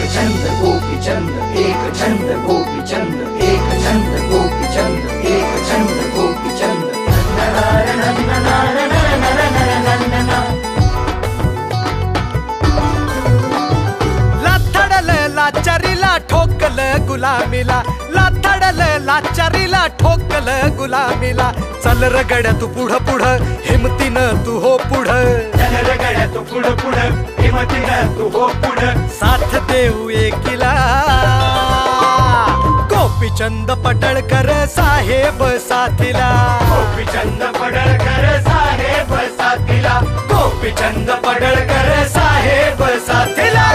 छंद गोपीचंद, एक छंद गोपीचंद, एक छंद गोपीचंद, एक छंद गोपीचंद। लाथडल लाचारीला ठोकल गुलामीला, लाथडल लाचारीला ठोकल गुलामीला। चल र गड्या तू पुढ पुढ, हिमतीनं तू हो पुढ। चल र गड्या तू पुढ पुढ, हिमतीनं तू हो पुढ। साथ देऊ एकीला, गोपीचंद पडळकर साहेब साथीला। गोपीचंद पडळकर साहेब साथीला, गोपीचंद पडळकर साहेब साथीला।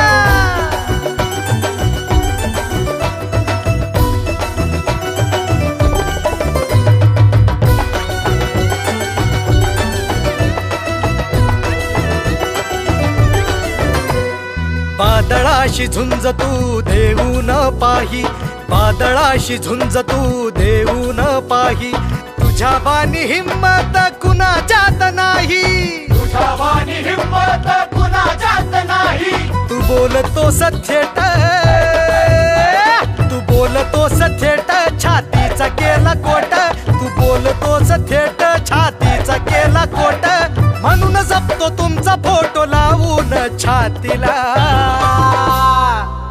बादळाशी झुंज तू देऊ न पाही, बादळाशी झुंज तू देऊ न पाही। तुझ्या बानी हिम्मत कुणाच्यात नाही, तुझ्या वाणी हिम्मत कुणाच्यात नाही। तू बोलतो सथेट, तू बोलतो सथेट, छातीचा केला कोट। तू बोलतो सथेट, छातीचा केला कोट। म्हणून जपतो तुमचा फोटो लावून छातीला।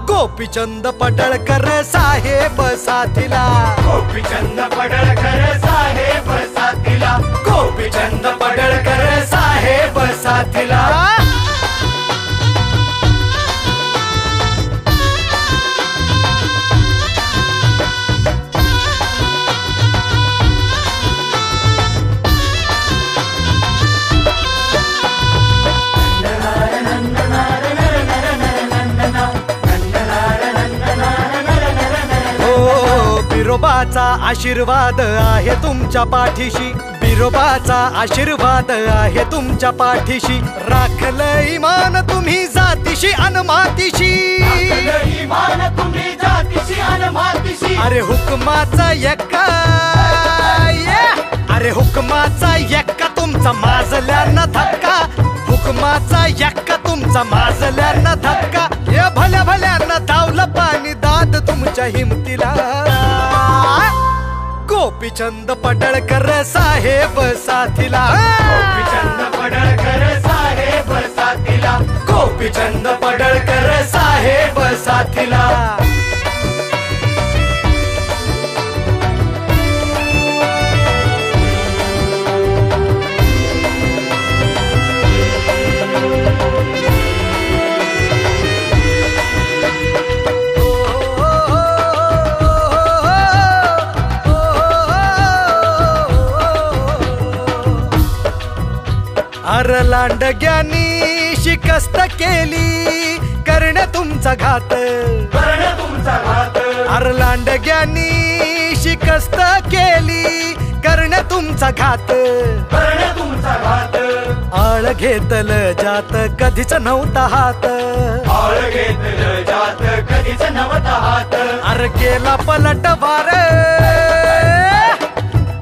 गोपीचंद पडळकर साहेब साथीला, गोपीचंद पडळकर साहेब साथीला, गोपीचंद पडळकर साहेब साथीला। बिरोबाचा आशीर्वाद आहे तुमच्या पाठीशी, बिरोबाचा आशीर्वाद आहे तुमच्या पाठीशी। राखलं इमान तुम्ही जातीशी अन मातीशी, इमान तुम्ही जातीशी अन मातीशी। अरे हुकमाचा एक्का, अरे हुकमाचा एक्का तुमचा माजल्यानं धक्का, हुकमाचा एक्का तुमचा माजल्यानं धक्का। या भल्या भल्यानं धावलं पाणी दाद तुमच्या हिमतीला। गोपीचंद पडळकर साहेब साथीला, गोपीचंद पडळकर साहेब साथीला, गोपीचंद पडळकर साहेब साथीला। अर लांडग्यानी शिकस्त केली, करणे तुमचा घात, करणे तुमचा घात। अर लांडग्यानी शिकस्त केली, करणे तुमचा घात, करणे तुमचा घात। आळ घेतल जात कधीच नव्हता हात, आळ घेतलं जात कधीच नव्हता हात। अर केला पलटवार,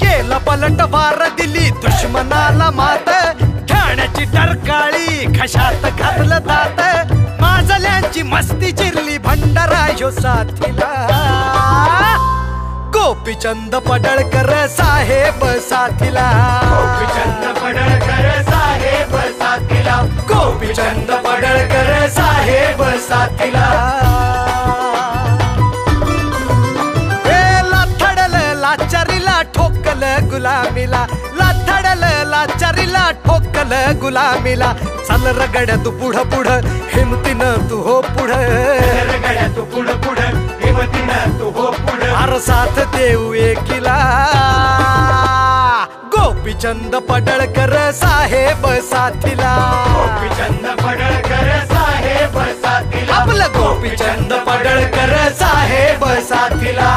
केला पलटवार, दिली दुश्मनाला मात। ठाण्याची टरकाळी घशात घातलं दात, माजल्यांची मस्ती चिरली भंडारा ह्यो साथीला। गोपीचंद पडळकर साहेब साथीला, गोपीचंद पडळकर साहेब साथीला, गोपीचंद पडळकर साहेब साथीला। लाथडल लाचारीला ठोकल गुलामीला, लाथडल लाचारीला ठोकल गुलामीला। चल र गड्या तू पुढ पुढ, हिमतीनं तू हो पुढ। चल र गड्या तू पुढ पुढ, हिमतीनं तू हो पुढ। अर साथ देऊ एकीला, गोपीचंद पडळकर साहेब साथीला, गोपीचंद पडळकर साहेब साथीला, आपलं गोपीचंद पडळकर साहेब साथीला।